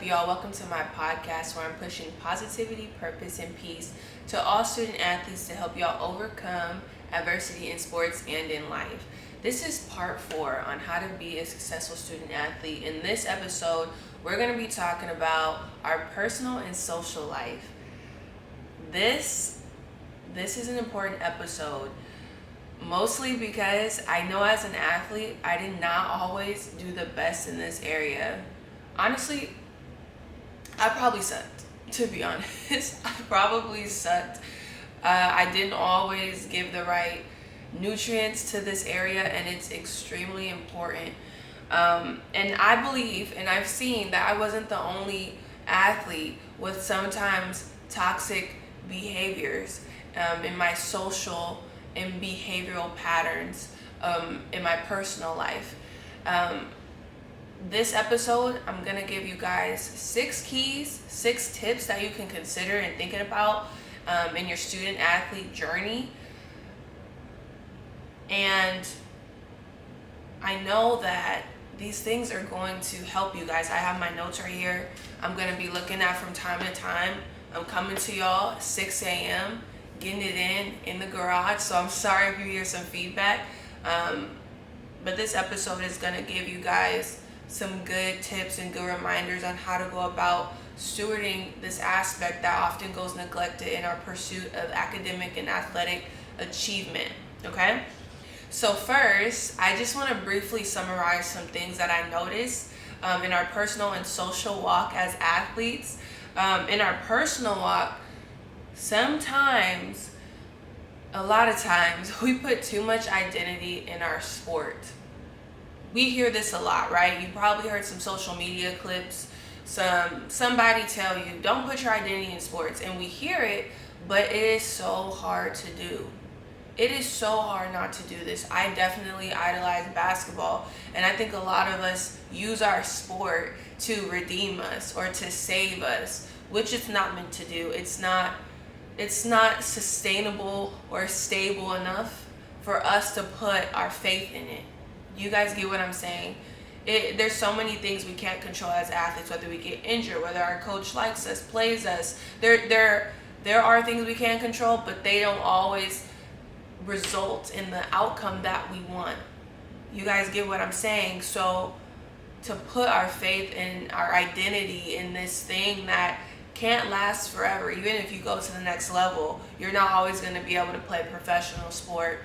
up, y'all? Welcome to my podcast where I'm pushing positivity, purpose, and peace to all student athletes to help y'all overcome adversity in sports and in life. This is part 4 on how to be a successful student athlete. In this episode, we're going to be talking about our personal and social life. This is an important episode, mostly because I know as an athlete, I did not always do the best in this area. Honestly, I probably sucked, to be honest. I probably sucked. I didn't always give the right nutrients to this area, and it's extremely important. And I believe, and I've seen that I wasn't the only athlete with sometimes toxic behaviors in my social and behavioral patterns in my personal life. This episode, I'm going to give you guys 6 keys, 6 tips that you can consider and thinking about in your student athlete journey. And I know that these things are going to help you guys. I have my notes right here. I'm going to be looking at from time to time. I'm coming to y'all 6 a.m., getting it in the garage. So I'm sorry if you hear some feedback. But this episode is going to give you guys some good tips and good reminders on how to go about stewarding this aspect that often goes neglected in our pursuit of academic and athletic achievement. Okay? So first, I just want to briefly summarize some things that I noticed in our personal and social walk as athletes. In our personal walk, sometimes, a lot of times, we put too much identity in our sport. We hear this a lot, right? You probably heard some social media clips, somebody tell you, don't put your identity in sports. And we hear it, but it is so hard to do. It is so hard not to do this. I definitely idolize basketball, and I think a lot of us use our sport to redeem us or to save us, which it's not meant to do. It's not sustainable or stable enough for us to put our faith in it. You guys get what I'm saying? There's so many things we can't control as athletes, whether we get injured, whether our coach likes us, plays us. There are things we can't control, but they don't always result in the outcome that we want. You guys get what I'm saying? So to put our faith and our identity in this thing that can't last forever, even if you go to the next level, you're not always going to be able to play professional sport.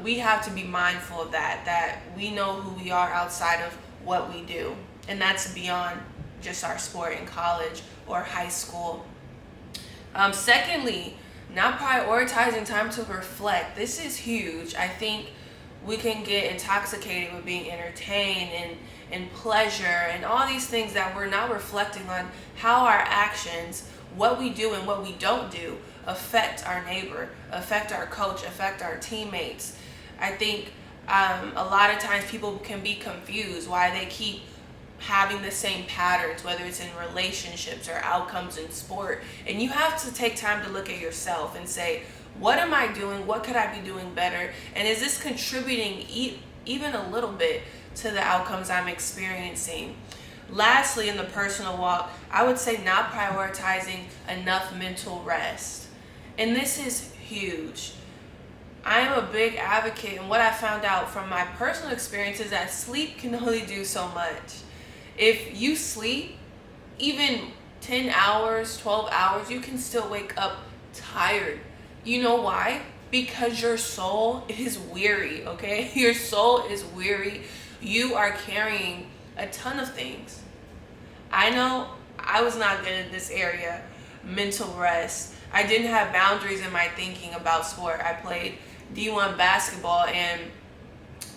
We have to be mindful of that we know who we are outside of what we do. And that's beyond just our sport in college or high school. Secondly, not prioritizing time to reflect. This is huge. I think we can get intoxicated with being entertained and pleasure and all these things that we're not reflecting on how our actions, what we do and what we don't do, affect our neighbor, affect our coach, affect our teammates. I think a lot of times people can be confused why they keep having the same patterns, whether it's in relationships or outcomes in sport. And you have to take time to look at yourself and say, what am I doing? What could I be doing better? And is this contributing even a little bit to the outcomes I'm experiencing? Lastly, in the personal walk, I would say not prioritizing enough mental rest. And this is huge. I am a big advocate, and what I found out from my personal experience is that sleep can only do so much. If you sleep even 10 hours, 12 hours, you can still wake up tired. You know why? Because your soul is weary, okay? Your soul is weary. You are carrying a ton of things. I know I was not good at this area, mental rest. I didn't have boundaries in my thinking about sport. I played D1 basketball, and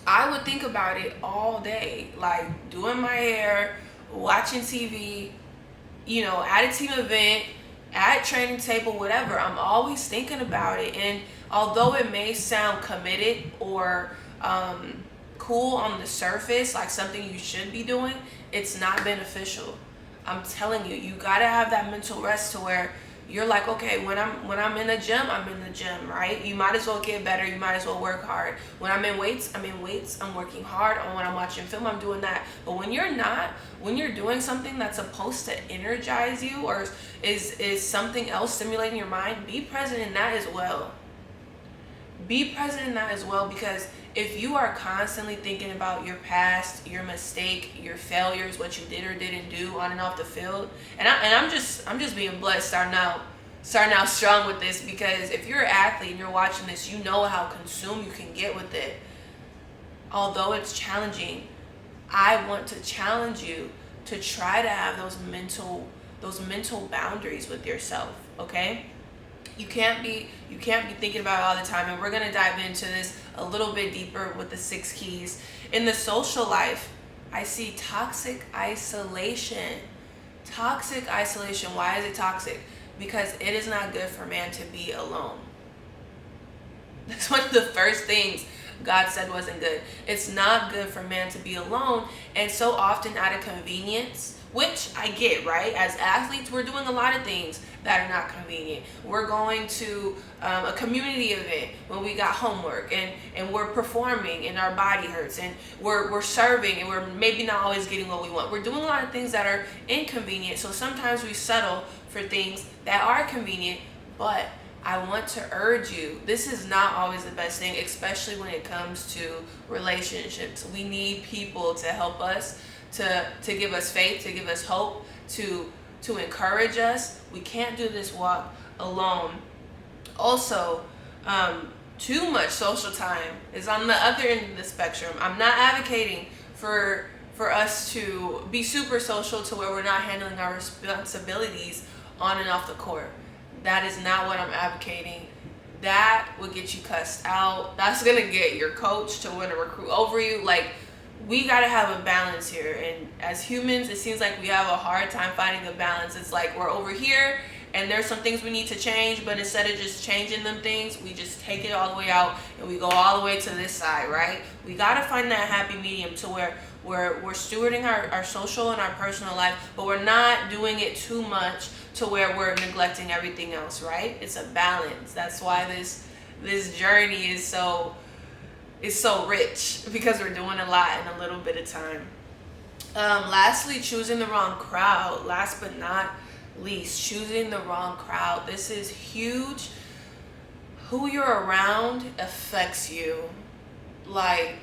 I would think about it all day, like doing my hair, watching TV, at a team event, at training table, whatever. I'm always thinking about it. And although it may sound committed or cool on the surface, like something you should be doing, it's not beneficial. I'm telling you, you gotta have that mental rest to where you're like, okay, when I'm in the gym, I'm in the gym, right? You might as well get better. You might as well work hard. When I'm in weights, I'm in weights. I'm working hard. And when I'm watching film, I'm doing that. But when you're not, when you're doing something that's supposed to energize you, or is something else stimulating your mind, be present in that as well. Be present in that as well, because if you are constantly thinking about your past, your mistake, your failures, what you did or didn't do on and off the field, I'm just being blessed starting out strong with this, because if you're an athlete and you're watching this, you know how consumed you can get with it. Although it's challenging, I want to challenge you to try to have those mental boundaries with yourself, okay? You can't be thinking about it all the time, and we're going to dive into this a little bit deeper with the 6 keys. In the social life, I see toxic isolation. Toxic isolation. Why is it toxic? Because it is not good for man to be alone. That's one of the first things God said wasn't good. It's not good for man to be alone, and so often out of convenience, which I get, right? As athletes, we're doing a lot of things that are not convenient. We're going to a community event when we got homework, and we're performing and our body hurts, and we're serving and we're maybe not always getting what we want. We're doing a lot of things that are inconvenient, so sometimes we settle for things that are convenient. But I want to urge you, this is not always the best thing, especially when it comes to relationships. We need people to help us, to give us faith, to give us hope, to encourage us. We can't do this walk alone. Also, too much social time is on the other end of the spectrum. I'm not advocating for us to be super social to where we're not handling our responsibilities on and off the court. That is not what I'm advocating. That will get you cussed out. That's gonna get your coach to want to recruit over you. Like, we gotta have a balance here. And as humans, it seems like we have a hard time finding a balance. It's like we're over here and there's some things we need to change, but instead of just changing them things, we just take it all the way out and we go all the way to this side, right? We gotta find that happy medium to where we're stewarding our social and our personal life, but we're not doing it too much to where we're neglecting everything else, right? It's a balance. That's why this journey is so rich, because we're doing a lot in a little bit of time. Lastly, choosing the wrong crowd. Last but not least, choosing the wrong crowd. This is huge. Who you're around affects you. Like,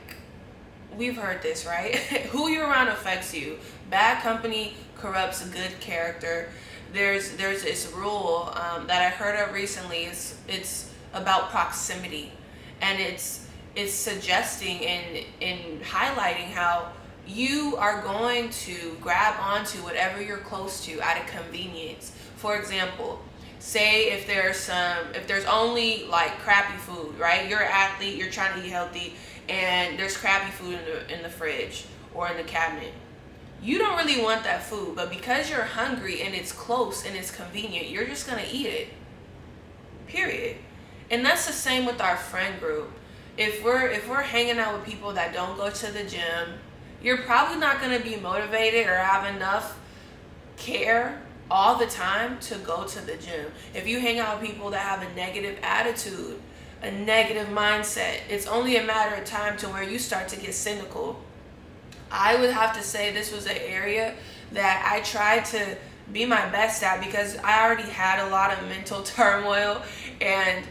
we've heard this, right? Who you're around affects you. Bad company corrupts good character. There's this rule that I heard of recently. It's about proximity, and it's suggesting and highlighting how you are going to grab onto whatever you're close to out of convenience. For example, say if there's only like crappy food, right? You're an athlete, you're trying to eat healthy, and there's crappy food in the fridge or in the cabinet. You don't really want that food, but because you're hungry and it's close and it's convenient, you're just gonna eat it. Period. And that's the same with our friend group. If we're hanging out with people that don't go to the gym, you're probably not gonna be motivated or have enough care all the time to go to the gym. If you hang out with people that have a negative attitude, a negative mindset, it's only a matter of time to where you start to get cynical. I would have to say this was an area that I tried to be my best at, because I already had a lot of mental turmoil, and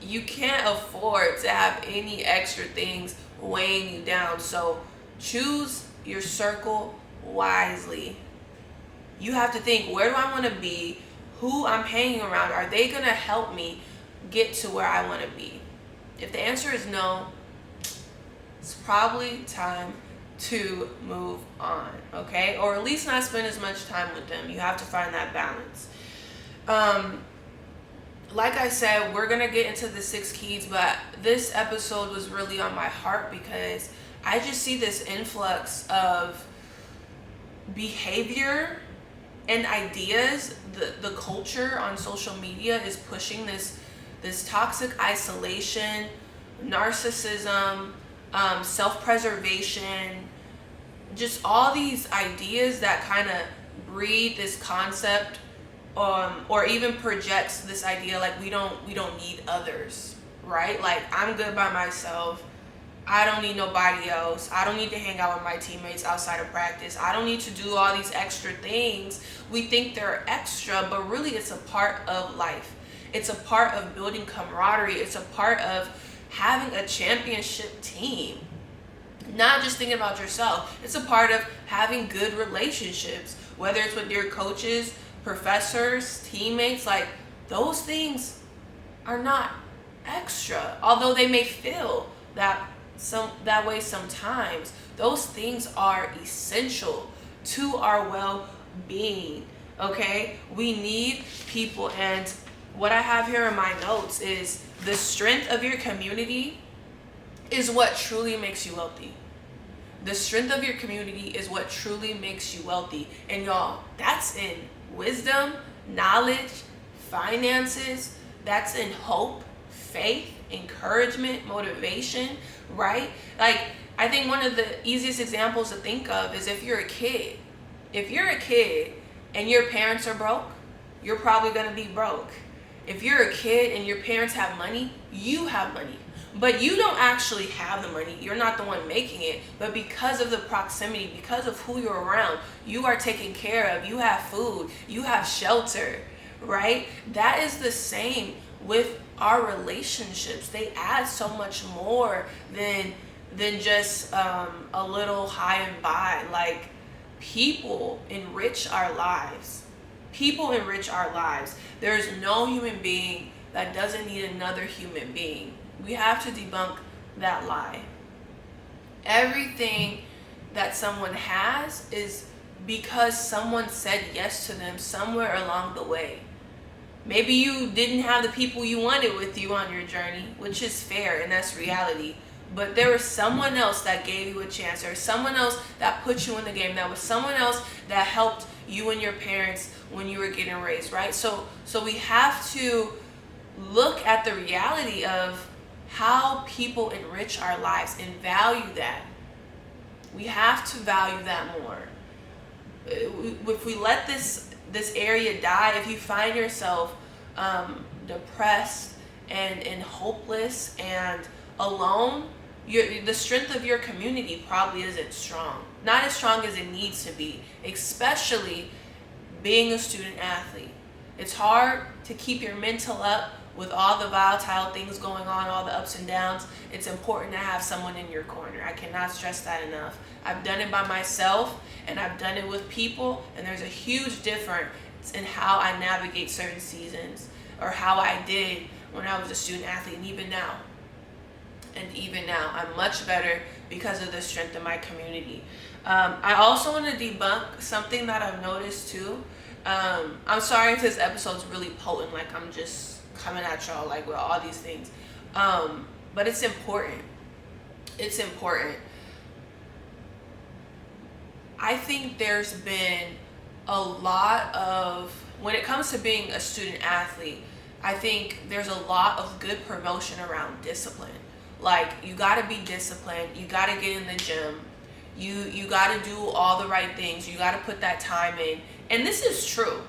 you can't afford to have any extra things weighing you down. So choose your circle wisely. You have to think, where do I want to be? Who I'm hanging around, are they going to help me get to where I want to be? If the answer is no, it's probably time to move on, okay? Or at least not spend as much time with them. You have to find that balance. Like I said, we're gonna get into the 6 keys, but this episode was really on my heart because I just see this influx of behavior and ideas. The culture on social media is pushing this toxic isolation, narcissism, self-preservation, just all these ideas that kind of breed this concept or even projects this idea like we don't need others, right? Like, I'm good by myself. I don't need nobody else. I don't need to hang out with my teammates outside of practice. I don't need to do all these extra things. We think they're extra, but really it's a part of life. It's a part of building camaraderie. It's a part of having a championship team. Not just thinking about yourself. It's a part of having good relationships, whether it's with your coaches, professors, teammates. Like, those things are not extra, although they may feel that way sometimes. Those things are essential to our well-being. Okay, we need people, and what I have here in my notes is the strength of your community is what truly makes you wealthy. The strength of your community is what truly makes you wealthy. And y'all, that's in wisdom, knowledge, finances, that's in hope, faith, encouragement, motivation, right? Like, I think one of the easiest examples to think of is if you're a kid. If you're a kid and your parents are broke, you're probably going to be broke. If you're a kid and your parents have money, you have money. But you don't actually have the money. You're not the one making it. But because of the proximity, because of who you're around, you are taken care of. You have food. You have shelter, right? That is the same with our relationships. They add so much more than just a little high and by. Like, people enrich our lives. People enrich our lives. There's no human being that doesn't need another human being. We have to debunk that lie. Everything that someone has is because someone said yes to them somewhere along the way. Maybe you didn't have the people you wanted with you on your journey, which is fair, and that's reality. But there was someone else that gave you a chance, or someone else that put you in the game. That was someone else that helped you and your parents when you were getting raised, right? So we have to look at the reality of how people enrich our lives and value that. We have to value that more. If we let this area die, if you find yourself depressed and hopeless and alone, the strength of your community probably isn't strong. Not as strong as it needs to be, especially being a student athlete. It's hard to keep your mental up with all the volatile things going on, all the ups and downs. It's important to have someone in your corner. I cannot stress that enough. I've done it by myself, and I've done it with people, and there's a huge difference in how I navigate certain seasons, or how I did when I was a student athlete, and even now. I'm much better because of the strength of my community. I also want to debunk something that I've noticed too. I'm sorry if this episode's really potent, like I'm just coming at y'all like with all these things. But it's important. It's important. I think there's been a lot of, when it comes to being a student athlete, I think there's a lot of good promotion around discipline. Like, you gotta be disciplined, you gotta get in the gym, you gotta do all the right things, you gotta put that time in. And this is true.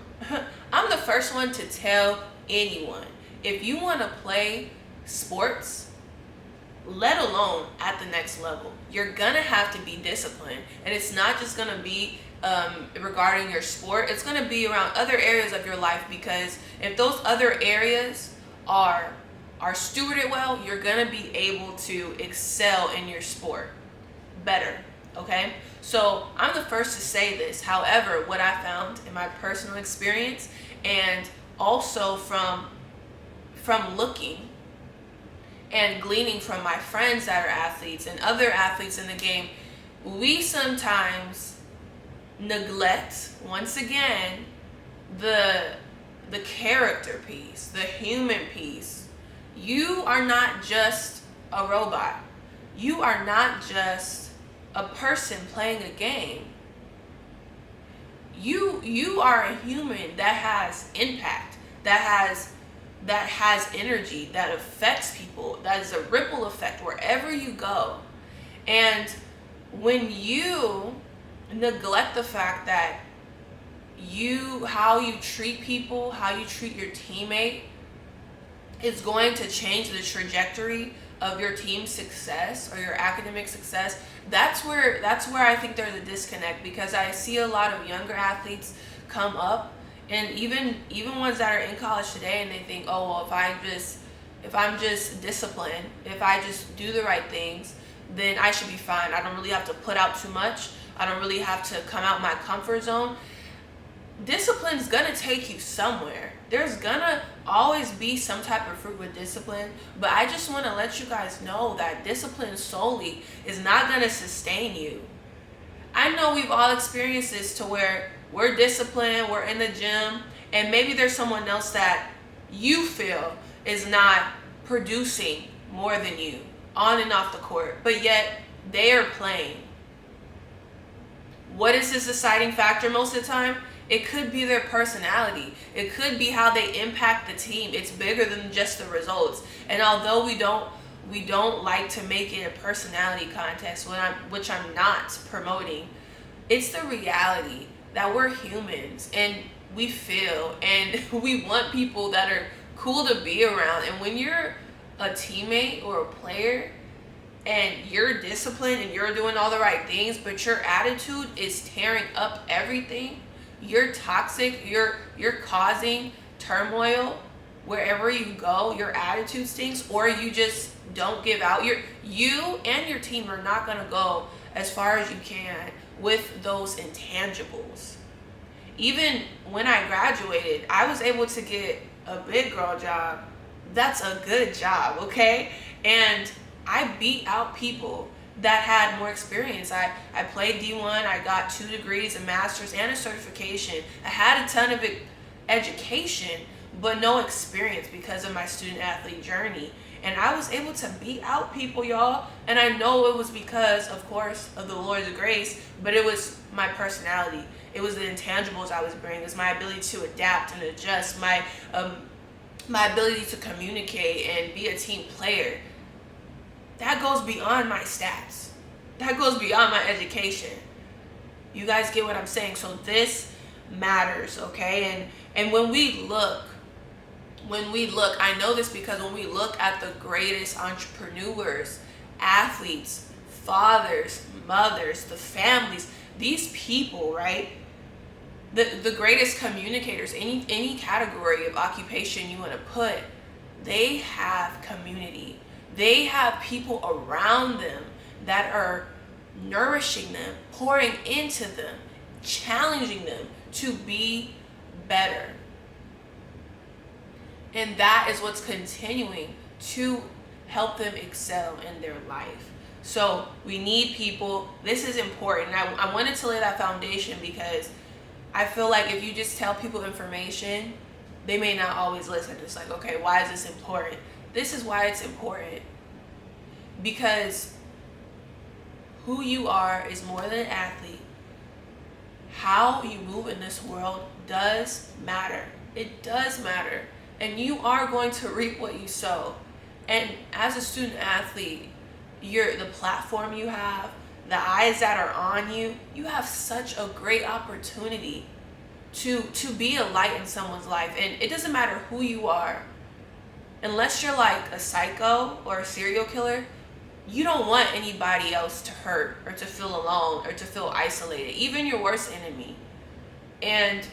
I'm the first one to tell anyone, if you wanna play sports, let alone at the next level, you're gonna have to be disciplined. And it's not just gonna be regarding your sport, it's gonna be around other areas of your life, because if those other areas are stewarded well, you're gonna be able to excel in your sport better, okay? So I'm the first to say this. However, what I found in my personal experience, and also from looking and gleaning from my friends that are athletes and other athletes in the game, we sometimes neglect, once again, the character piece, the human piece. You are not just a robot. You are not just a person playing a game. You are a human that has impact, that has energy, that affects people, that is a ripple effect wherever you go. And when you neglect the fact that how you treat people, how you treat your teammate is going to change the trajectory of your team's success or your academic success. That's where I think there's a disconnect, because I see a lot of younger athletes come up, and even ones that are in college today, and they think, oh well, if I'm just disciplined, if I just do the right things, then I should be fine. I don't really have to put out too much. I don't really have to come out my comfort zone. Discipline's gonna take you somewhere. There's gonna always be some type of fruit with discipline, but I just want to let you guys know that discipline solely is not gonna sustain you. I know we've all experienced this, to where we're disciplined, we're in the gym, and maybe there's someone else that you feel is not producing more than you on and off the court, but yet they are playing. What is this deciding factor most of the time? It could be their personality. It could be how they impact the team. It's bigger than just the results. And although we don't like to make it a personality contest, which I'm not promoting, it's the reality that we're humans and we feel, and we want people that are cool to be around. And when you're a teammate or a player and you're disciplined and you're doing all the right things, but your attitude is tearing up everything, you're toxic, you're causing turmoil wherever you go, your attitude stinks, or you just don't give out, you and your team are not going to go as far as you can with those intangibles. Even when I graduated, I was able to get a big girl job. That's a good job, okay? And I beat out people that had more experience. I played D1, I got 2 degrees, a master's, and a certification. I had a ton of education, but no experience because of my student athlete journey. And I was able to beat out people, y'all. And I know it was because, of course, of the Lord's grace, but it was my personality. It was the intangibles I was bringing. It was my ability to adapt and adjust, my ability to communicate and be a team player. That goes beyond my stats. That goes beyond my education. You guys get what I'm saying? So this matters, okay? And when we look, I know this because when we look at the greatest entrepreneurs, athletes, fathers, mothers, the families, these people, right? The greatest communicators, any category of occupation you want to put, they have community. They have people around them that are nourishing them, pouring into them, challenging them to be better. And that is what's continuing to help them excel in their life. So we need people. This is important. I wanted to lay that foundation because I feel like if you just tell people information, they may not always listen. It's like, okay, why is this important? This is why it's important. Because who you are is more than an athlete. How you move in this world does matter. It does matter. And you are going to reap what you sow. And as a student athlete, the platform you have, the eyes that are on you, you have such a great opportunity to be a light in someone's life. And it doesn't matter who you are. Unless you're like a psycho or a serial killer, you don't want anybody else to hurt or to feel alone or to feel isolated, even your worst enemy. And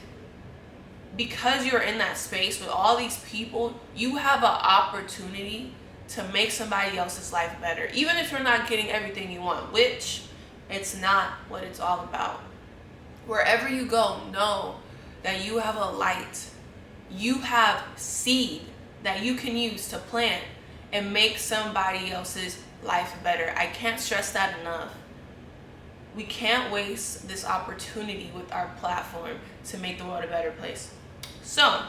because you're in that space with all these people, you have an opportunity to make somebody else's life better, even if you're not getting everything you want, which it's not what it's all about. Wherever you go, know that you have a light. You have seed that you can use to plant and make somebody else's life better. I can't stress that enough. We can't waste this opportunity with our platform to make the world a better place. So,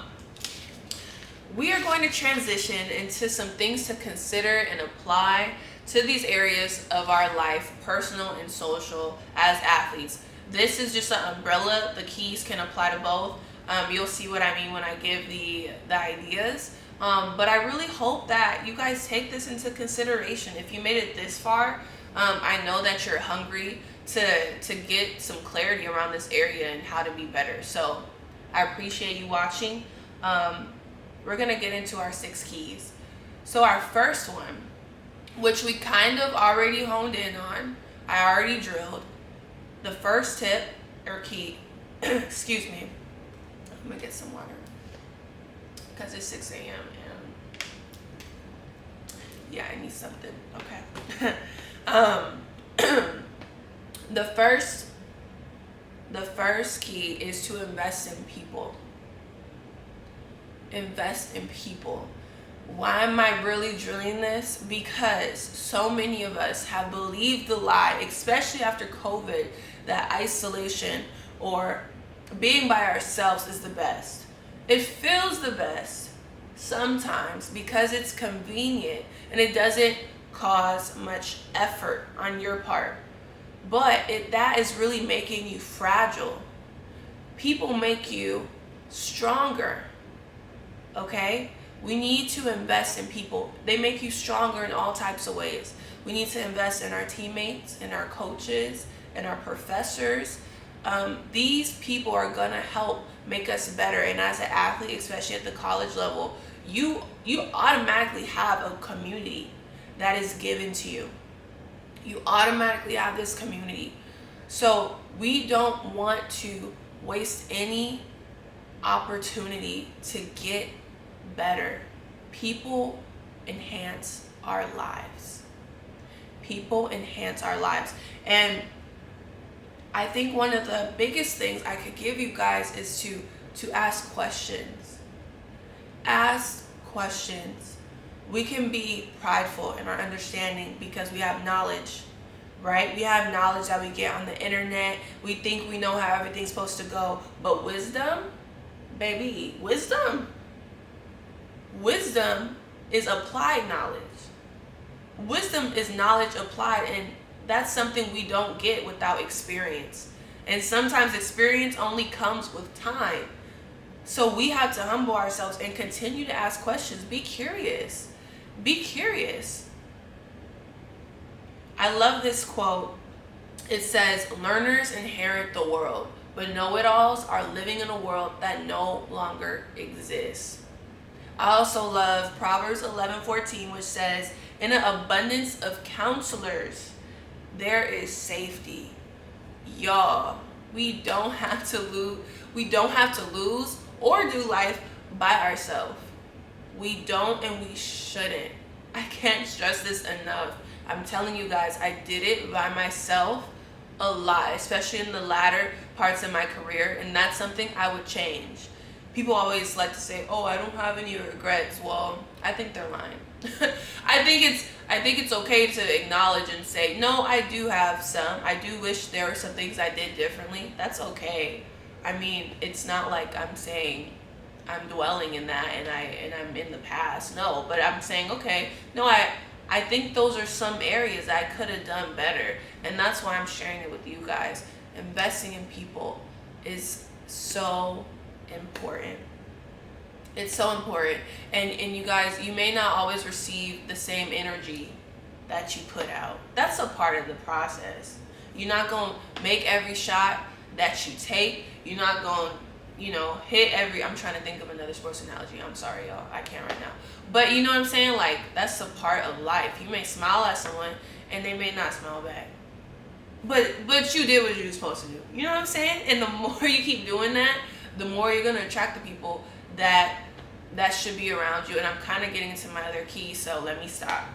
we are going to transition into some things to consider and apply to these areas of our life, personal and social, as athletes. This is just an umbrella. The keys can apply to both. You'll see what I mean when I give the ideas. But I really hope that you guys take this into consideration. If you made it this far, I know that you're hungry to get some clarity around this area and how to be better. So I appreciate you watching. We're going to get into our 6 keys. So our first one, which we kind of already honed in on, I already drilled. The first tip or key, excuse me, I'm going to get some water because it's 6 a.m. and yeah, I need something. Okay. The first key is to invest in people. Invest in people. Why am I really drilling this? Because so many of us have believed the lie, especially after COVID, that isolation or being by ourselves is the best. It feels the best sometimes because it's convenient and it doesn't cause much effort on your part. But that is really making you fragile. People make you stronger. Okay? We need to invest in people. They make you stronger in all types of ways. We need to invest in our teammates, in our coaches, in our professors. These people are gonna help make us better. And as an athlete, especially at the college level, you automatically have a community that is given to you. You automatically have this community. So we don't want to waste any opportunity to get better. People enhance our lives. People enhance our lives. And I think one of the biggest things I could give you guys is to ask questions. Ask questions. We can be prideful in our understanding because we have knowledge, right? We have knowledge that we get on the internet. We think we know how everything's supposed to go. But wisdom, baby, wisdom is applied knowledge. Wisdom is knowledge applied, and that's something we don't get without experience. And sometimes experience only comes with time. So we have to humble ourselves and continue to ask questions. Be curious. Be curious. I love this quote. It says, "Learners inherit the world, but know-it-alls are living in a world that no longer exists." I also love Proverbs 11:14, which says, "In an abundance of counselors, there is safety." Y'all, we don't have to lose or do life by ourselves. We don't, and we shouldn't. I can't stress this enough. I'm telling you guys, I did it by myself a lot, especially in the latter parts of my career, and that's something I would change. People always like to say, "Oh, I don't have any regrets." Well, I think they're lying. I think it's okay to acknowledge and say, "No, I do have some. I do wish there were some things I did differently." That's okay. I mean, it's not like I'm saying I'm dwelling in that and I'm in the past. No, but I'm saying, okay, no, I think those are some areas I could have done better, and that's why I'm sharing it with you guys. Investing in people is so important. It's so important. And you guys, you may not always receive the same energy that you put out. That's a part of the process. You're not going to make every shot that you take. You're not going to, hit every, I'm trying to think of another sports analogy. I'm sorry, y'all. I can't right now. But you know what I'm saying? Like, that's a part of life. You may smile at someone and they may not smile back. But you did what you were supposed to do. You know what I'm saying? And the more you keep doing that, the more you're going to attract the people that should be around you. And I'm kind of getting into my other key, so let me stop.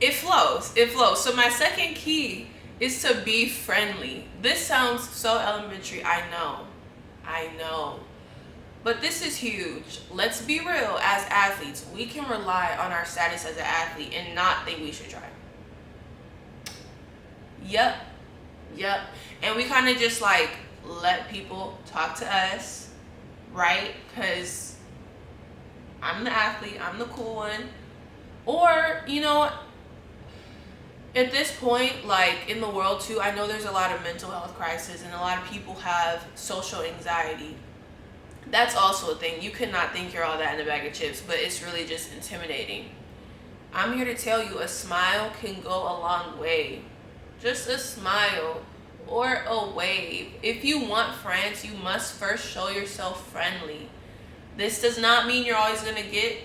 It flows. So my second key is to be friendly. This sounds so elementary, I know. But this is huge. Let's be real, as athletes, we can rely on our status as an athlete and not think we should try. Yep. And we kind of just like let people talk to us, right? Because I'm the athlete, I'm the cool one. Or, at this point, like in the world too, I know there's a lot of mental health crisis and a lot of people have social anxiety. That's also a thing. You cannot think you're all that in a bag of chips, but it's really just intimidating. I'm here to tell you a smile can go a long way. Just a smile or a wave. If you want friends, you must first show yourself friendly. This does not mean you're always going to get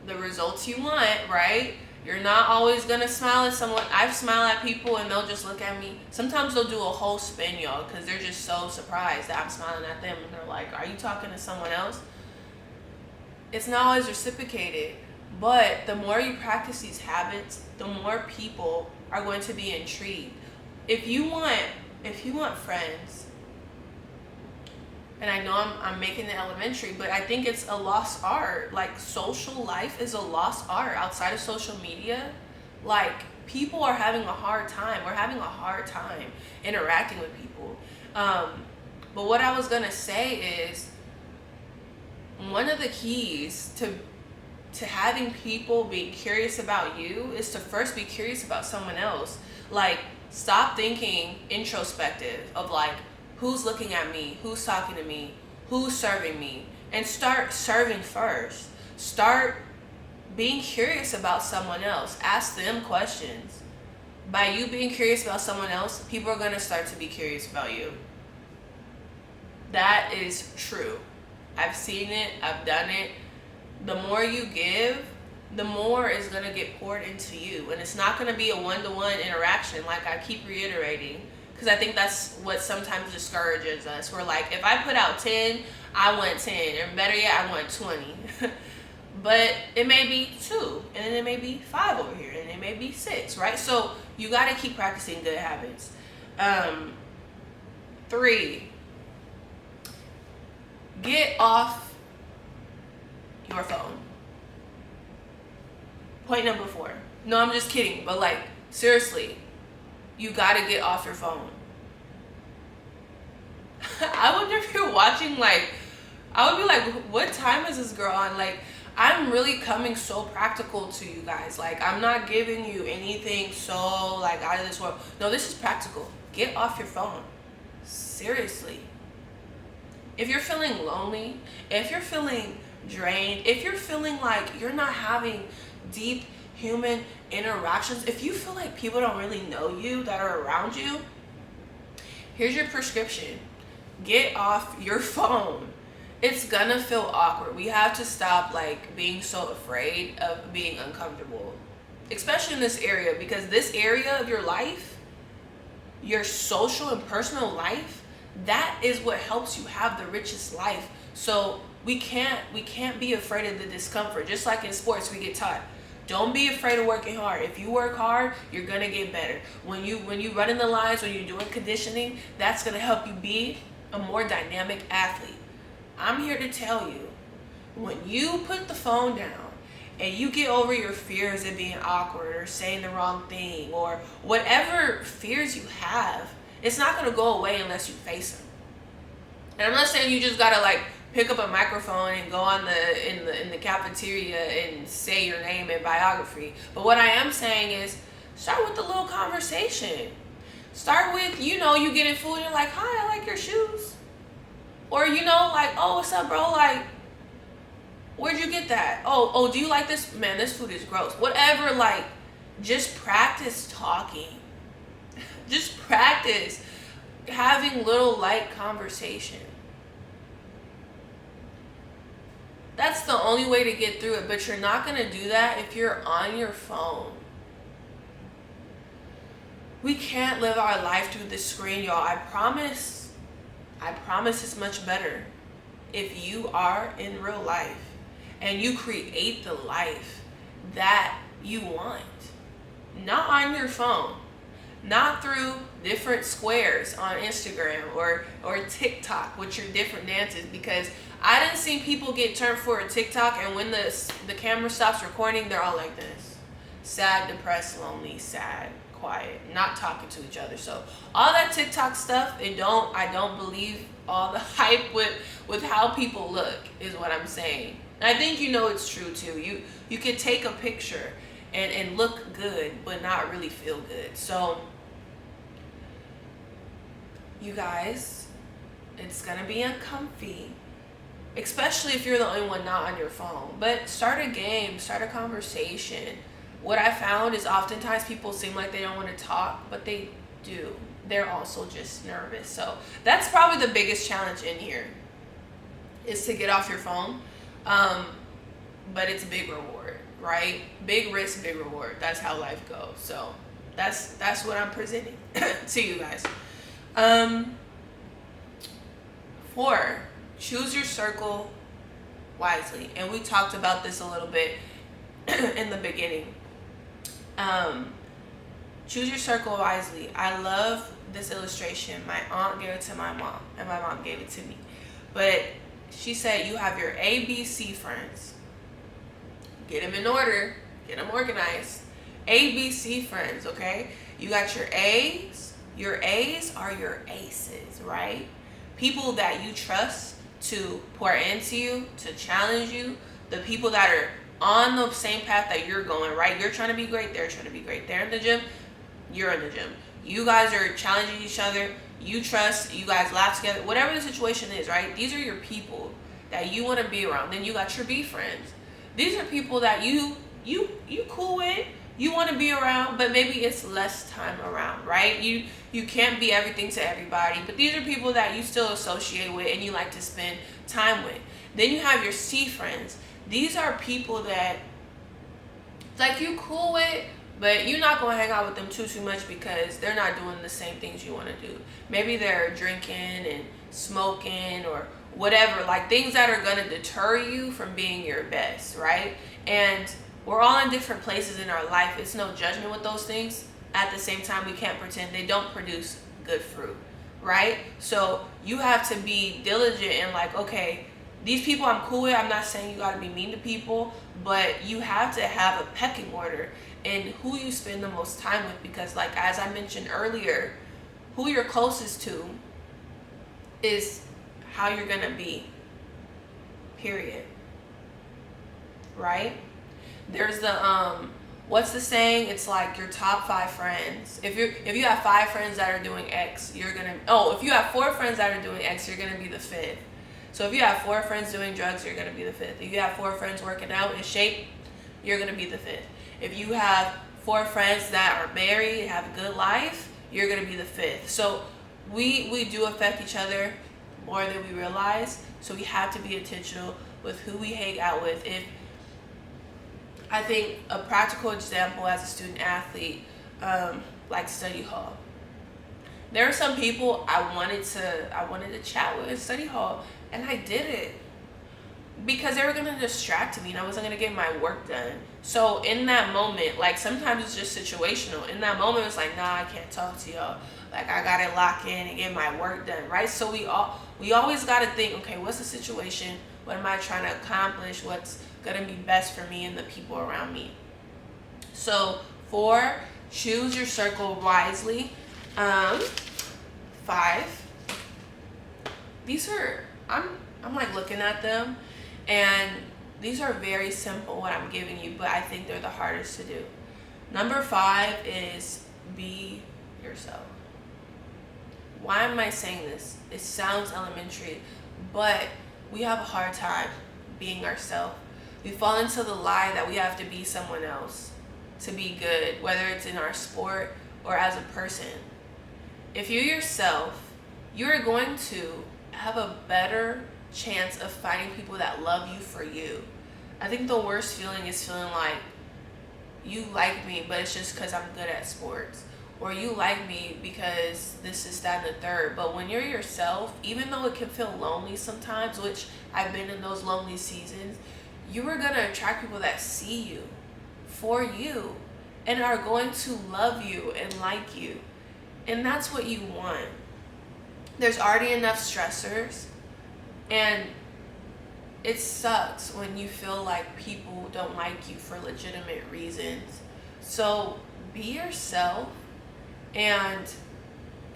the results you want, right? You're not always going to smile at someone. I've smiled at people and they'll just look at me. Sometimes they'll do a whole spin, y'all, because they're just so surprised that I'm smiling at them. And they're like, are you talking to someone else? It's not always reciprocated. But the more you practice these habits, the more people are going to be intrigued. If you want friends, and I know I'm making it elementary, but I think it's a lost art. Like, social life is a lost art outside of social media. Like, people are having a hard time. We're having a hard time interacting with people. But what I was gonna say is, one of the keys to having people be curious about you is to first be curious about someone else. Like, stop thinking introspective of like, who's looking at me, who's talking to me, who's serving me, and start serving first. Start being curious about someone else. Ask them questions. By you being curious about someone else, people are going to start to be curious about you. That is true. I've seen it, I've done it. The more you give, the more is going to get poured into you. And it's not going to be a one-to-one interaction, like I keep reiterating, because I think that's what sometimes discourages us. We're like, if I put out 10, I want 10. Or better yet, I want 20. But it may be 2, and then it may be 5 over here, and it may be 6, right? So you got to keep practicing good habits. 3, get off your phone. Point number 4. No, I'm just kidding. But like, seriously, you gotta get off your phone. I wonder if you're watching, like, I would be like, what time is this girl on? Like, I'm really coming so practical to you guys. Like, I'm not giving you anything so, like, out of this world. No, this is practical. Get off your phone. Seriously. If you're feeling lonely, if you're feeling drained, if you're feeling like you're not having deep human interactions, if you feel like people don't really know you that are around you, here's your prescription. Get off your phone. It's gonna feel awkward. We have to stop like being so afraid of being uncomfortable, especially in this area, because this area of your life, your social and personal life, that is what helps you have the richest life. So we can't be afraid of the discomfort. Just like in sports, we get taught, don't be afraid of working hard. If you work hard, you're gonna get better. When you run in the lines, when you're doing conditioning, that's gonna help you be a more dynamic athlete. I'm here to tell you, when you put the phone down and you get over your fears of being awkward or saying the wrong thing or whatever fears you have, it's not gonna go away unless you face them. And I'm not saying you just gotta like pick up a microphone and go on in the cafeteria and say your name and biography. But what I am saying is, start with a little conversation. Start with, you getting food and you're like, hi, I like your shoes. Or, like, oh, what's up, bro? Like, where'd you get that? Oh, do you like this? Man, this food is gross. Whatever, like, just practice talking. Just practice having little light conversation. That's the only way to get through it, but you're not going to do that if you're on your phone. We can't live our life through the screen, y'all. I promise it's much better if you are in real life and you create the life that you want. Not on your phone. Not through different squares on Instagram or TikTok with your different dances, because I didn't see people get turned for a TikTok and when the camera stops recording, they're all like this. Sad, depressed, lonely, sad, quiet, not talking to each other. So all that TikTok stuff, I don't believe all the hype with how people look is what I'm saying. And I think it's true too. You could take a picture and look good but not really feel good. So you guys, it's gonna be uncomfy, especially if you're the only one not on your phone. But start a game, start a conversation. What I found is oftentimes people seem like they don't want to talk, but they do. they're also just nervous. So that's probably the biggest challenge in here, is to get off your phone. But it's a big reward, right? Big risk, big reward. That's how life goes. So that's what I'm presenting to you guys. 4, choose your circle wisely. And we talked about this a little bit in the beginning. Choose your circle wisely. I love this illustration. My aunt gave it to my mom, and my mom gave it to me. But she said you have your A, B, C friends. Get them in order. Get them organized. A, B, C friends, okay? You got your A's. Your A's are your aces, right? People that you trust to pour into you, to challenge you. The people that are on the same path that you're going, right? You're trying to be great. They're trying to be great. They're in the gym. You're in the gym. You guys are challenging each other. You trust. You guys laugh together. Whatever the situation is, right? These are your people that you want to be around. Then you got your B friends. These are people that you cool with. You want to be around, but maybe it's less time around, right? You can't be everything to everybody, but these are people that you still associate with and you like to spend time with. Then you have your C friends. These are people that like you cool with, but you're not going to hang out with them too much because they're not doing the same things you want to do. Maybe they're drinking and smoking or whatever, like things that are going to deter you from being your best, right? And we're all in different places in our life. It's no judgment with those things. At the same time, we can't pretend they don't produce good fruit, right? So you have to be diligent and like, okay, these people I'm cool with. I'm not saying you got to be mean to people, but you have to have a pecking order in who you spend the most time with, because like as I mentioned earlier, who you're closest to is how you're going to be, period, right? There's the what's the saying? It's like your top 5 friends. If you have 5 friends that are doing X, you're gonna if you have 4 friends that are doing X, you're gonna be the 5th. So if you have 4 friends doing drugs, you're gonna be the 5th. If you have 4 friends working out in shape, you're gonna be the 5th. If you have 4 friends that are married, have a good life, you're gonna be the 5th. So we do affect each other more than we realize. So we have to be intentional with who we hang out with. If I think a practical example as a student athlete, like study hall. There are some people I wanted to chat with in study hall, and I did it because they were gonna distract me and I wasn't gonna get my work done. So in that moment, like sometimes it's just situational. In that moment, it's like, nah, I can't talk to y'all. Like I gotta lock in and get my work done, right? So we always gotta think, okay, what's the situation? What am I trying to accomplish? What's gonna be best for me and the people around me? So 4, choose your circle wisely. 5, these are I'm like looking at them, and these are very simple what I'm giving you, but I think they're the hardest to do. Number 5 is be yourself. Why am I saying this? It sounds elementary, but we have a hard time being ourselves. We fall into the lie that we have to be someone else to be good, whether it's in our sport or as a person. If you're yourself, you're going to have a better chance of finding people that love you for you. I think the worst feeling is feeling like you like me, but it's just because I'm good at sports. Or you like me because this is that and the third. But when you're yourself, even though it can feel lonely sometimes, which I've been in those lonely seasons, you are going to attract people that see you for you and are going to love you and like you. And that's what you want. There's already enough stressors, and it sucks when you feel like people don't like you for legitimate reasons. So be yourself, and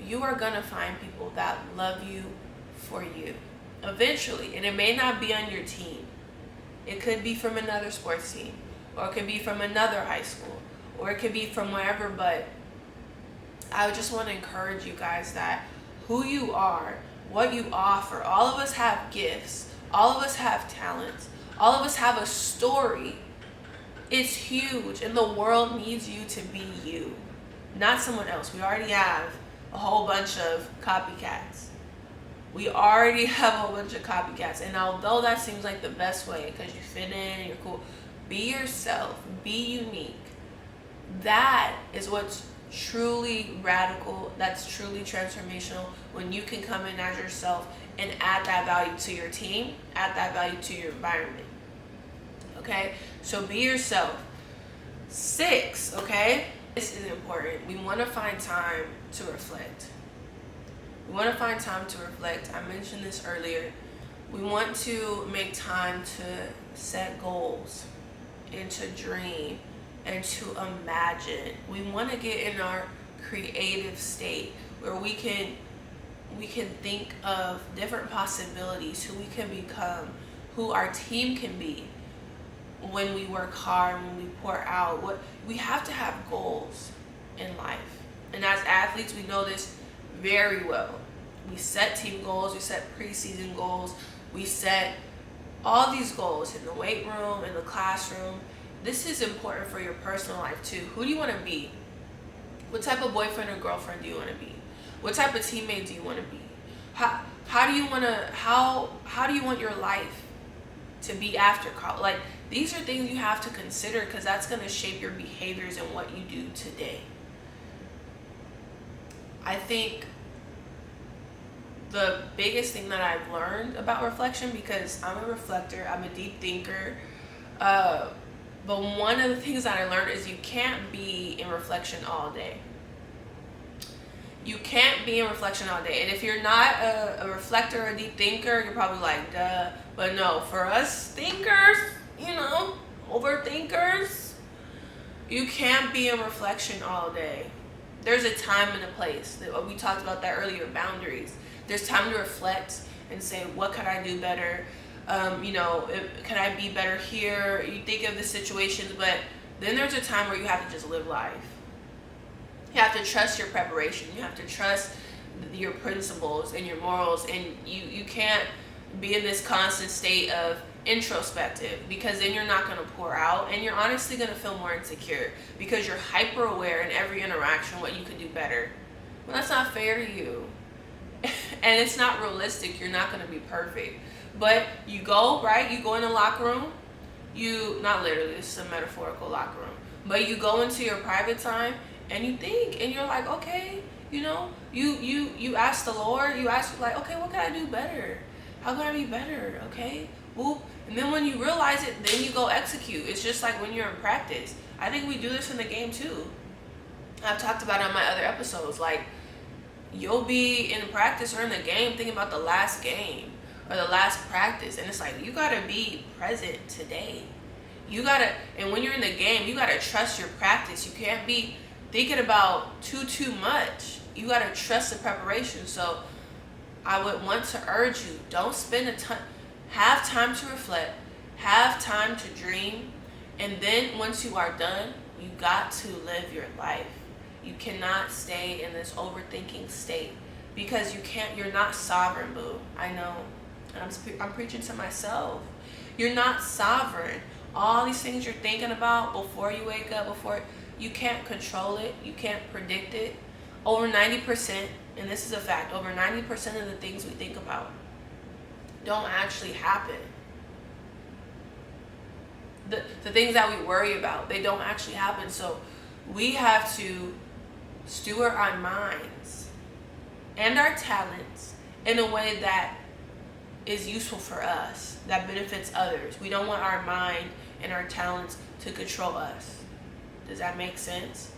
you are going to find people that love you for you eventually. And it may not be on your team. It could be from another sports team, or it could be from another high school, or it could be from wherever. But I would just want to encourage you guys that who you are, what you offer, all of us have gifts, all of us have talents, all of us have a story. It's huge, and the world needs you to be you, not someone else. We already have a whole bunch of copycats. We already have a whole bunch of copycats. And although that seems like the best way because you fit in and you're cool, be yourself, be unique. That is what's truly radical, that's truly transformational, when you can come in as yourself and add that value to your team, add that value to your environment. Okay? So be yourself. 6, okay? This is important. We want to find time to reflect. We want to find time to reflect. I mentioned this earlier. We want to make time to set goals and to dream and to imagine. We want to get in our creative state where we can think of different possibilities, who we can become, who our team can be when we work hard, when we pour out. What we have to have goals in life. And as athletes, we know this very well. We set team goals, we set preseason goals, we set all these goals in the weight room, in the classroom. This is important for your personal life too. Who do you want to be? What type of boyfriend or girlfriend do you want to be? What type of teammate do you want to be? How do you want your life to be after college? Like, these are things you have to consider because that's going to shape your behaviors and what you do today. I think the biggest thing that I've learned about reflection, because I'm a reflector, I'm a deep thinker, but one of the things that I learned is you can't be in reflection all day. You can't be in reflection all day. And if you're not a reflector or a deep thinker, you're probably like, duh. But no, for us thinkers, overthinkers, you can't be in reflection all day. There's a time and a place. We talked about that earlier, boundaries. There's time to reflect and say, what could I do better? Can I be better here? You think of the situations, but then there's a time where you have to just live life. You have to trust your preparation. You have to trust your principles and your morals, and you can't be in this constant state of introspective, because then you're not going to pour out, and you're honestly going to feel more insecure because you're hyper aware in every interaction what you could do better. Well, that's not fair to you. And it's not realistic. You're not going to be perfect. But you go, right? You go in the locker room. Not literally, this is a metaphorical locker room. But you go into your private time and you think, and you're like, okay, you ask the Lord, you ask, like, okay, what can I do better? How can I be better? Okay, whoop. And then when you realize it, then you go execute. It's just like when you're in practice. I think we do this in the game too. I've talked about it on my other episodes. Like, you'll be in practice or in the game thinking about the last game or the last practice, and it's like, you gotta be present today. And when you're in the game, you gotta trust your practice. You can't be thinking about too much. You gotta trust the preparation. So I would want to urge you, don't spend have time to reflect, have time to dream, and then once you are done, you got to live your life. You cannot stay in this overthinking state, because you're not sovereign, boo. I know. And I'm preaching to myself. You're not sovereign. All these things you're thinking about before you wake up, you can't control it. You can't predict it. Over 90%, and this is a fact, over 90% of the things we think about don't actually happen. The things that we worry about, they don't actually happen. So we have to steward our minds and our talents in a way that is useful for us, that benefits others. We don't want our mind and our talents to control us. Does that make sense?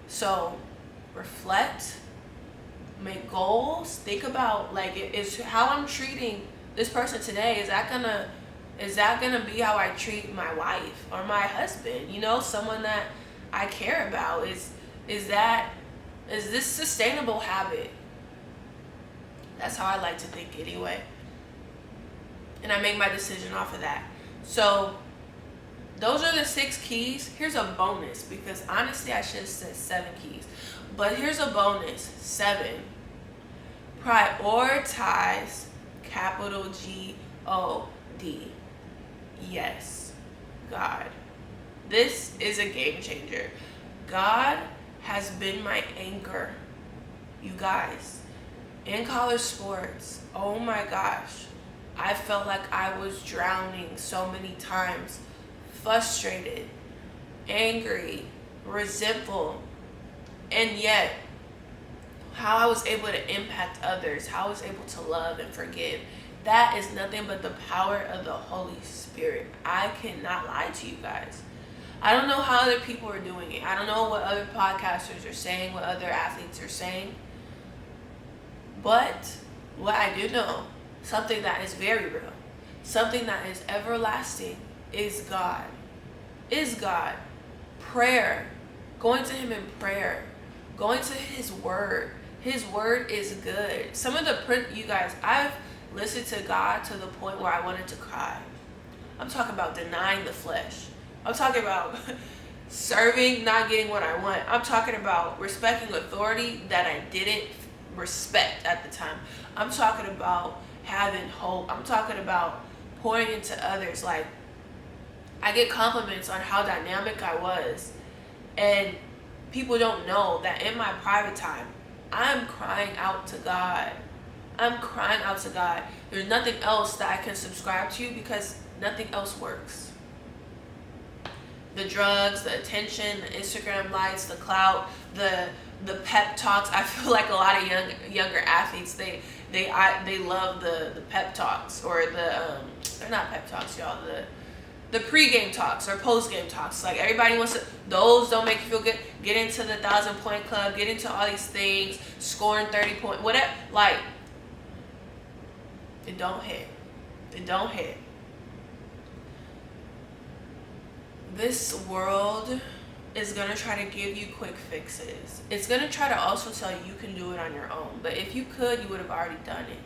So reflect, make goals, think about, like, is how I'm treating this person today, is that gonna be how I treat my wife or my husband? Someone that I care about. Is this sustainable habit? That's how I like to think anyway. And I make my decision off of that. So those are the 6 keys. Here's a bonus, because honestly I should have said 7 keys. But here's a bonus, 7. Prioritize, capital G-O-D. Yes, God. This is a game changer. God has been my anchor You guys, in college sports, oh my gosh, I felt like I was drowning so many times, frustrated, angry, resentful, and yet how I was able to impact others, how I was able to love and forgive. That is nothing but the power of the Holy Spirit. I cannot lie to you guys. I don't know how other people are doing it. I don't know what other podcasters are saying, what other athletes are saying. But what I do know, something that is very real, something that is everlasting, is God. Is God. Prayer. Going to Him in prayer. Going to His Word. His Word is good. Some of you guys, I've listened to God to the point where I wanted to cry. I'm talking about denying the flesh. I'm talking about serving, not getting what I want. I'm talking about respecting authority that I didn't respect at the time. I'm talking about having hope. I'm talking about pouring into others. Like, I get compliments on how dynamic I was, and people don't know that in my private time, I'm crying out to God. I'm crying out to God. There's nothing else that I can subscribe to because nothing else works. The drugs, the attention, the Instagram likes, the clout, the pep talks. I feel like a lot of younger athletes, they love the pep talks, or they're not pep talks, y'all. The pre-game talks or post-game talks. Like, everybody wants to, those don't make you feel good. Get into the 1,000-point club, get into all these things, scoring 30 points, whatever. Like, it don't hit. It don't hit. This world is going to try to give you quick fixes. It's going to try to also tell you you can do it on your own. But if you could, you would have already done it.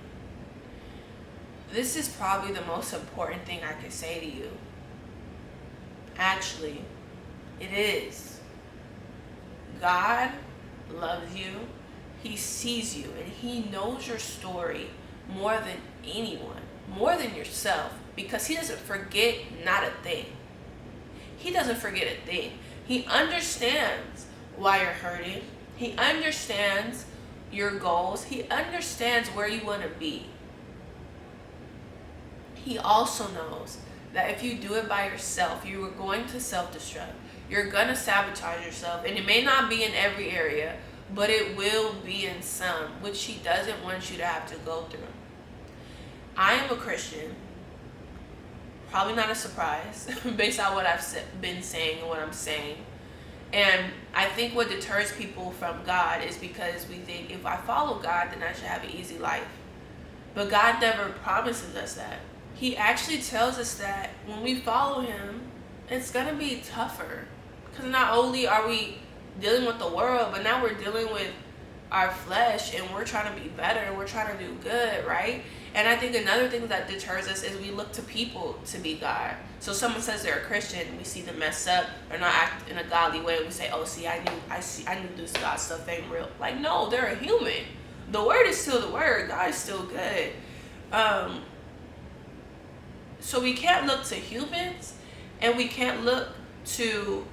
This is probably the most important thing I could say to you. Actually, it is. God loves you. He sees you, and He knows your story more than anyone, more than yourself, because He doesn't forget not a thing. He doesn't forget a thing. He understands why you're hurting. He understands your goals. He understands where you want to be. He also knows that if you do it by yourself, you are going to self-destruct. You're going to sabotage yourself. And it may not be in every area, but it will be in some, which He doesn't want you to have to go through. I am a Christian. Probably not a surprise based on what I've been saying and what I'm saying. And I think what deters people from God is because we think, if I follow God, then I should have an easy life. But God never promises us that. He actually tells us that when we follow Him, it's going to be tougher. Because not only are we dealing with the world, but now we're dealing with our flesh, and we're trying to be better, we're trying to do good, right? And I think another thing that deters us is we look to people to be God. So someone says they're a Christian, we see them mess up or not act in a godly way, we say, oh, I knew this God stuff ain't real. Like, no, they're a human. The word is still the word. God is still good. So we can't look to humans, and we can't look to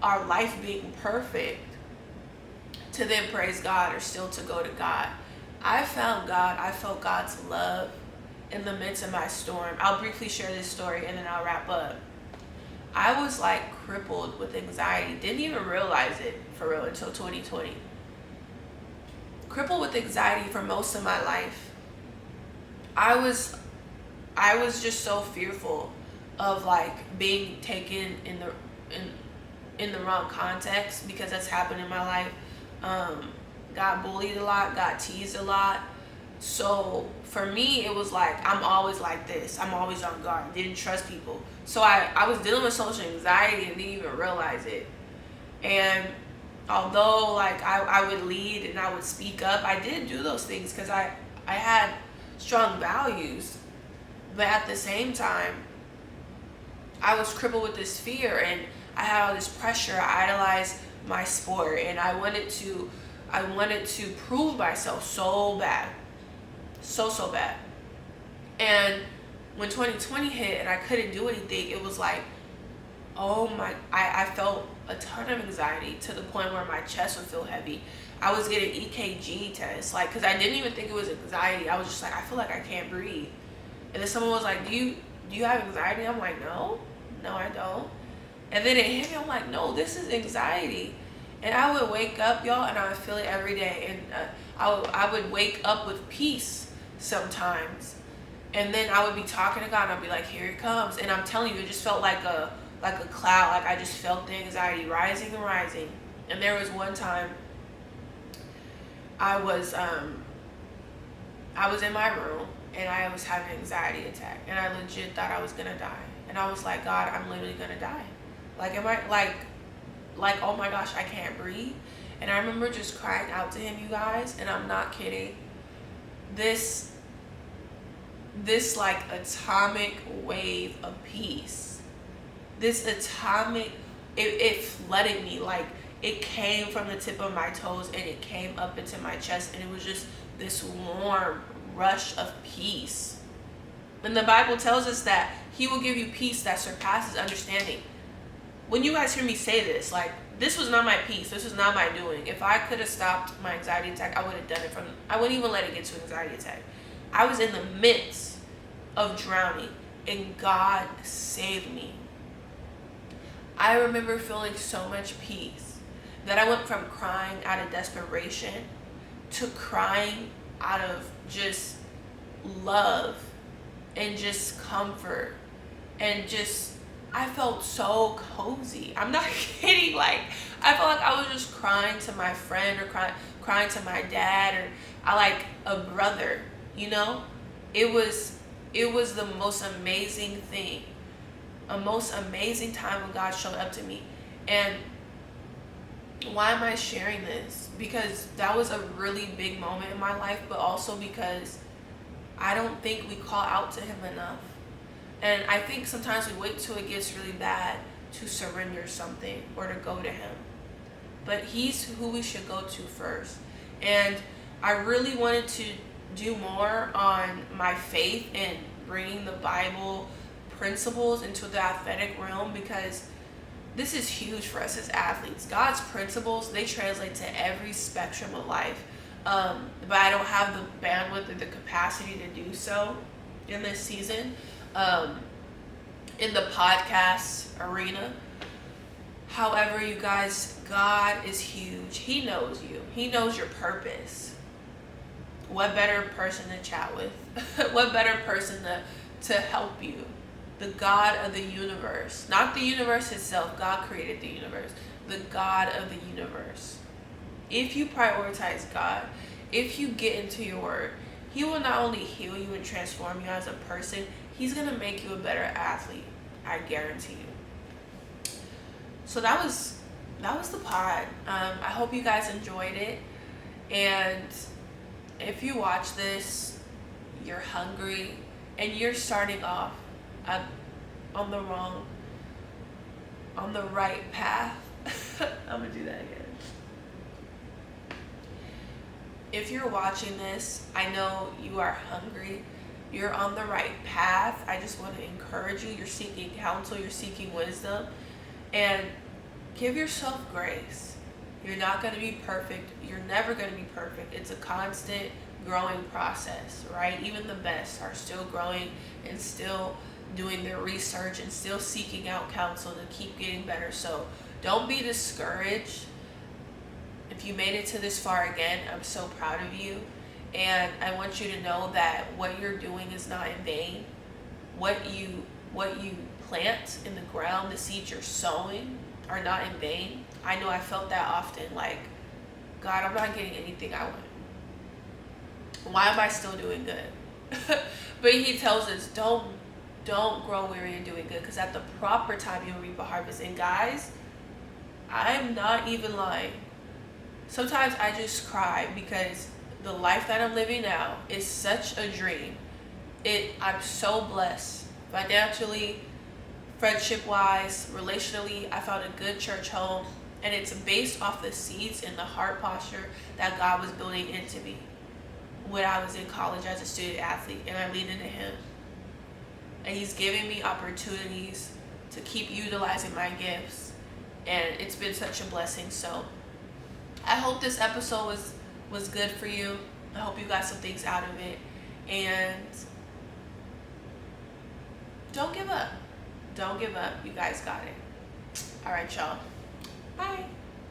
our life being perfect to then praise God or still to go to God. I found God. I felt God's love in the midst of my storm. I'll briefly share this story and then I'll wrap up. I was like crippled with anxiety. Didn't even realize it for real until 2020. Crippled with anxiety for most of my life. I was just so fearful of like being taken in the wrong context, because that's happened in my life. Got bullied a lot, got teased a lot. So for me, it was like, I'm always like this. I'm always on guard. Didn't trust people. So I was dealing with social anxiety and didn't even realize it. And although like I would lead and I would speak up, I did do those things because I had strong values. But at the same time, I was crippled with this fear, and I had all this pressure. I idolized my sport, and I wanted to prove myself so bad. So bad. And when 2020 hit and I couldn't do anything, it was like oh my, I felt a ton of anxiety to the point where my chest would feel heavy. I was getting EKG tests, like, because I didn't even think it was anxiety. I was just like, I feel like I can't breathe. And then someone was like, do you have anxiety? I'm like, no, I don't. And then it hit me. I'm like, no, this is anxiety. And I would wake up, y'all, and I would feel it every day. And I would wake up with peace sometimes. And then I would be talking to God, and I'd be like, here it comes. And I'm telling you, it just felt like a cloud. Like I just felt the anxiety rising and rising. And there was one time I was in my room and I was having an anxiety attack, and I legit thought I was gonna die. And I was like, God, I'm literally gonna die. Like, am I like oh my gosh, I can't breathe. And I remember just crying out to him, you guys, and I'm not kidding. This like atomic wave of peace. This atomic, it flooded me. Like, it came from the tip of my toes and it came up into my chest, and it was just this warm rush of peace. And the Bible tells us that he will give you peace that surpasses understanding. When you guys hear me say this, like, this was not my peace. This was not my doing. If I could have stopped my anxiety attack, I would have done it I wouldn't even let it get to an anxiety attack. I was in the midst of drowning, and God saved me. I remember feeling so much peace that I went from crying out of desperation to crying out of just love and just comfort, and just, I felt so cozy. I'm not kidding. Like, I felt like I was just crying to my friend, or crying to my dad, or like a brother, you know? It was the most amazing thing, a most amazing time when God showed up to me. And why am I sharing this? Because that was a really big moment in my life, but also because I don't think we call out to him enough. And I think sometimes we wait till it gets really bad to surrender something or to go to him. But he's who we should go to first. And I really wanted to do more on my faith and bringing the Bible principles into the athletic realm, because this is huge for us as athletes. God's principles, they translate to every spectrum of life. But I don't have the bandwidth or the capacity to do so in this season, in the podcast arena. However, you guys, God is huge. He knows you. He knows your purpose. What better person to chat with? What better person to help you? The God of the universe. Not the universe itself. God created the universe. The God of the universe. If you prioritize God, if you get into your word, he will not only heal you and transform you as a person, he's going to make you a better athlete. I guarantee you. So that was the pod. I hope you guys enjoyed it. And if you watch this, you're hungry, and you're starting off on the right path. I'm gonna do that again. If you're watching this, I know you are hungry. You're on the right path. I just want to encourage you. You're seeking counsel. You're seeking wisdom. And give yourself grace. You're not going to be perfect. You're never going to be perfect. It's a constant growing process, right? Even the best are still growing and still doing their research and still seeking out counsel to keep getting better. So don't be discouraged. If you made it to this far again, I'm so proud of you. And I want you to know that what you're doing is not in vain. What you plant in the ground, the seeds you're sowing, are not in vain. I know I felt that often, like, God, I'm not getting anything I want. Why am I still doing good? But he tells us, don't grow weary in doing good, because at the proper time you'll reap a harvest. And guys, I'm not even lying. Sometimes I just cry because the life that I'm living now is such a dream. I'm so blessed financially, friendship-wise, relationally. I found a good church home, and it's based off the seeds and the heart posture that God was building into me when I was in college as a student athlete, and I leaned into him. And he's giving me opportunities to keep utilizing my gifts, and it's been such a blessing. So I hope this episode was good for you. I hope you got some things out of it, and don't give up. Don't give up. You guys got it. All right, y'all. Bye.